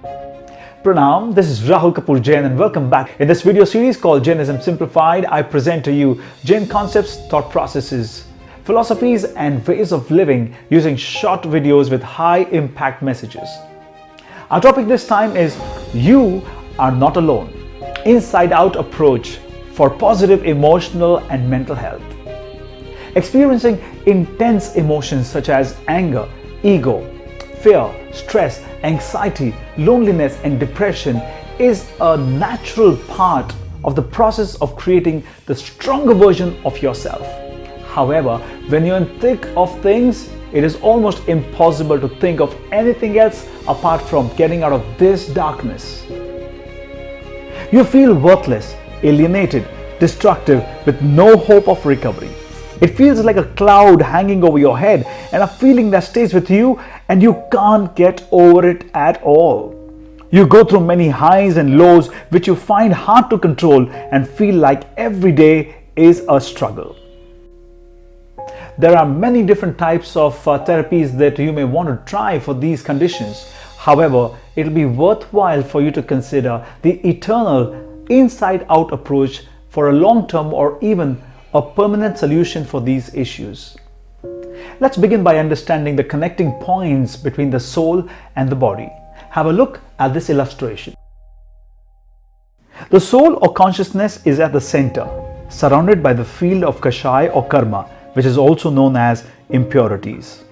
Pranam, this is Rahul Kapoor Jain and welcome back. In this video series called Jainism Simplified, I present to you Jain concepts, thought processes, philosophies and ways of living using short videos with high impact messages. Our topic this time is You Are Not Alone, Inside Out Approach for Positive Emotional and Mental Health. Experiencing intense emotions such as anger, ego, fear, stress, anxiety, loneliness and depression is a natural part of the process of creating the stronger version of yourself. However, when you're in thick of things, it is almost impossible to think of anything else apart from getting out of this darkness. You feel worthless, alienated, destructive with no hope of recovery. It feels like a cloud hanging over your head and a feeling that stays with you and you can't get over it at all. You go through many highs and lows which you find hard to control and feel like every day is a struggle. There are many different types of therapies that you may want to try for these conditions. However, it will be worthwhile for you to consider the eternal inside-out approach for a long-term or even a permanent solution for these issues. Let's begin by understanding the connecting points between the soul and the body. Have a look at this illustration. The soul or consciousness is at the center, surrounded by the field of Kashai or karma, which is also known as impurities.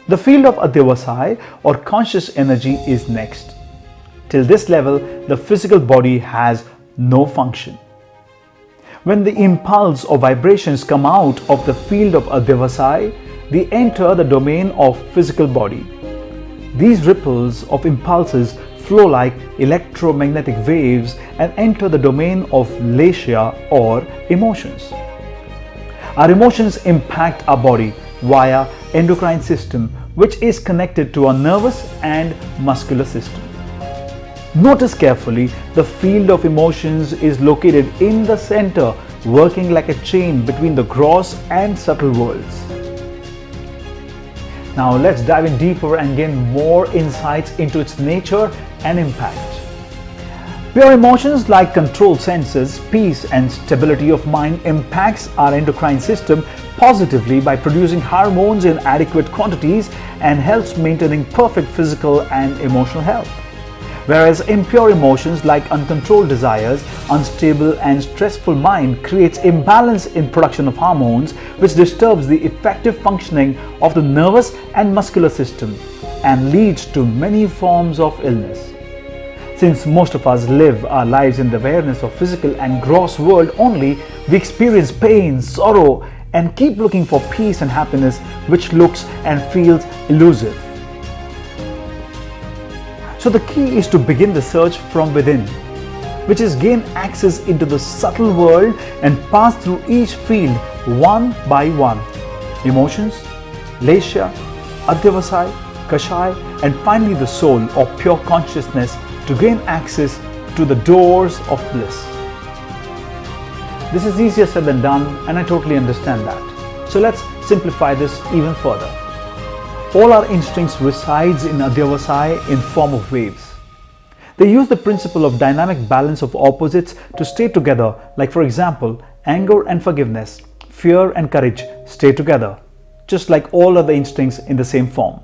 The field of Adhyavasai or conscious energy is next. Till this level, the physical body has no function. When the impulse or vibrations come out of the field of Adhyavasai, they enter the domain of physical body. These ripples of impulses flow like electromagnetic waves and enter the domain of Lesha or emotions. Our emotions impact our body via endocrine system, which is connected to our nervous and muscular system. Notice carefully, the field of emotions is located in the center, working like a chain between the gross and subtle worlds. Now let's dive in deeper and gain more insights into its nature and impact. Pure emotions like controlled senses, peace and stability of mind impacts our endocrine system positively by producing hormones in adequate quantities and helps maintaining perfect physical and emotional health. Whereas impure emotions like uncontrolled desires, unstable and stressful mind creates imbalance in production of hormones which disturbs the effective functioning of the nervous and muscular system and leads to many forms of illness. Since most of us live our lives in the awareness of physical and gross world only, we experience pain, sorrow and keep looking for peace and happiness which looks and feels elusive. So the key is to begin the search from within, which is gain access into the subtle world and pass through each field one by one. Emotions, Lesha, Adhyavasai, Kashai and finally the soul or pure consciousness to gain access to the doors of bliss. This is easier said than done and I totally understand that. So let's simplify this even further. All our instincts resides in Adhyavasai in form of waves. They use the principle of dynamic balance of opposites to stay together, like for example, anger and forgiveness, fear and courage stay together, just like all other instincts in the same form.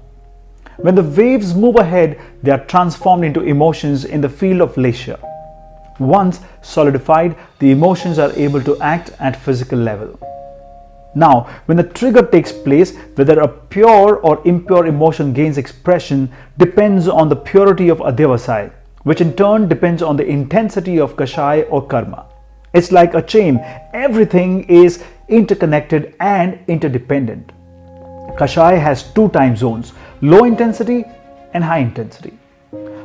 When the waves move ahead, they are transformed into emotions in the field of Lesha. Once solidified, the emotions are able to act at physical level. Now, when the trigger takes place, whether a pure or impure emotion gains expression depends on the purity of Adhyavasai, which in turn depends on the intensity of Kashai or karma. It's like a chain. Everything is interconnected and interdependent. Kashai has two time zones, low intensity and high intensity.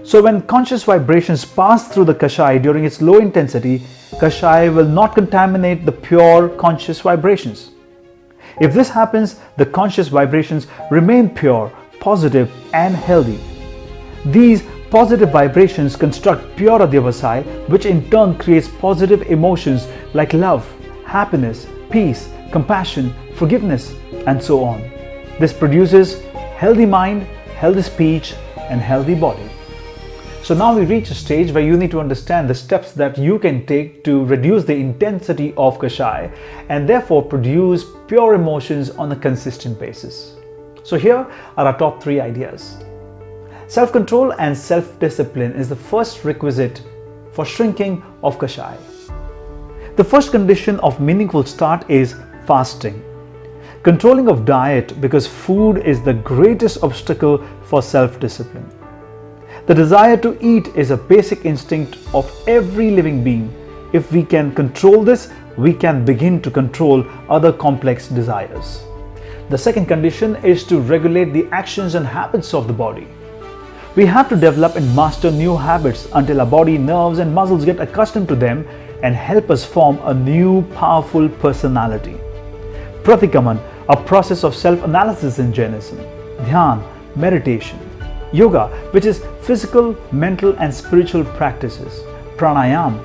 So when conscious vibrations pass through the Kashai during its low intensity, Kashai will not contaminate the pure conscious vibrations. If this happens, the conscious vibrations remain pure, positive and healthy. These positive vibrations construct pure Adhyavasai, which in turn creates positive emotions like love, happiness, peace, compassion, forgiveness and so on. This produces healthy mind, healthy speech and healthy body. So now we reach a stage where you need to understand the steps that you can take to reduce the intensity of Kashai and therefore produce pure emotions on a consistent basis. So here are our top 3 ideas. Self-control and self-discipline is the first requisite for shrinking of Kashai. The first condition of meaningful start is fasting. Controlling of diet, because food is the greatest obstacle for self-discipline. The desire to eat is a basic instinct of every living being. If we can control this, we can begin to control other complex desires. The second condition is to regulate the actions and habits of the body. We have to develop and master new habits until our body, nerves and muscles get accustomed to them and help us form a new powerful personality. Pratikaman, a process of self-analysis in Jainism. Dhyan, meditation. Yoga, which is physical, mental and spiritual practices. Pranayam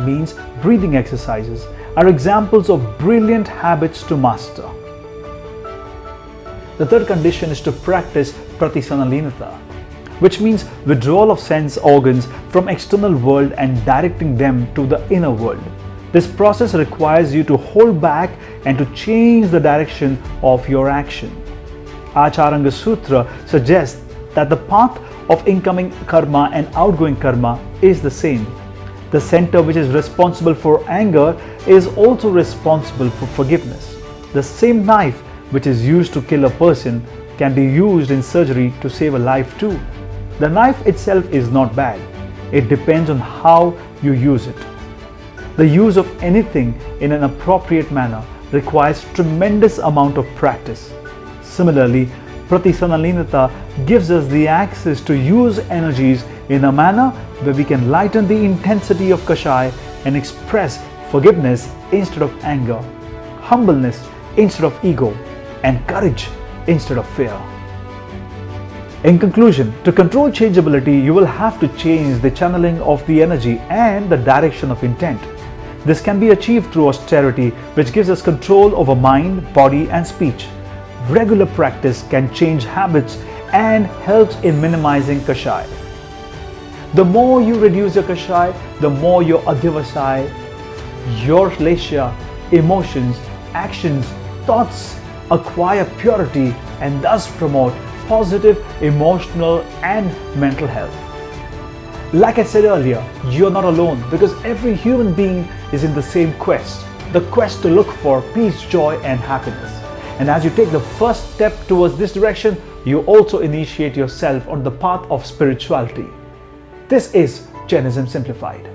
means breathing exercises, are examples of brilliant habits to master. The third condition is to practice pratisanalinata, which means withdrawal of sense organs from external world and directing them to the inner world. This process requires you to hold back and to change the direction of your action. Acharanga Sutra suggests that the path of incoming karma and outgoing karma is the same. The center which is responsible for anger is also responsible for forgiveness. The same knife which is used to kill a person can be used in surgery to save a life too. The knife itself is not bad. It depends on how you use it. The use of anything in an appropriate manner requires tremendous amount of practice. Similarly, Pratisanalinata gives us the access to use energies in a manner where we can lighten the intensity of Kashai and express forgiveness instead of anger, humbleness instead of ego, and courage instead of fear. In conclusion, to control changeability, you will have to change the channeling of the energy and the direction of intent. This can be achieved through austerity, which gives us control over mind, body, and speech. Regular practice can change habits and helps in minimizing Kashai. The more you reduce your Kashai, the more your Adhyavasai, your Lesha, emotions, actions, thoughts acquire purity and thus promote positive emotional and mental health. Like I said earlier, you're not alone because every human being is in the same quest, the quest to look for peace, joy, and happiness. And as you take the first step towards this direction, you also initiate yourself on the path of spirituality. This is Jainism Simplified.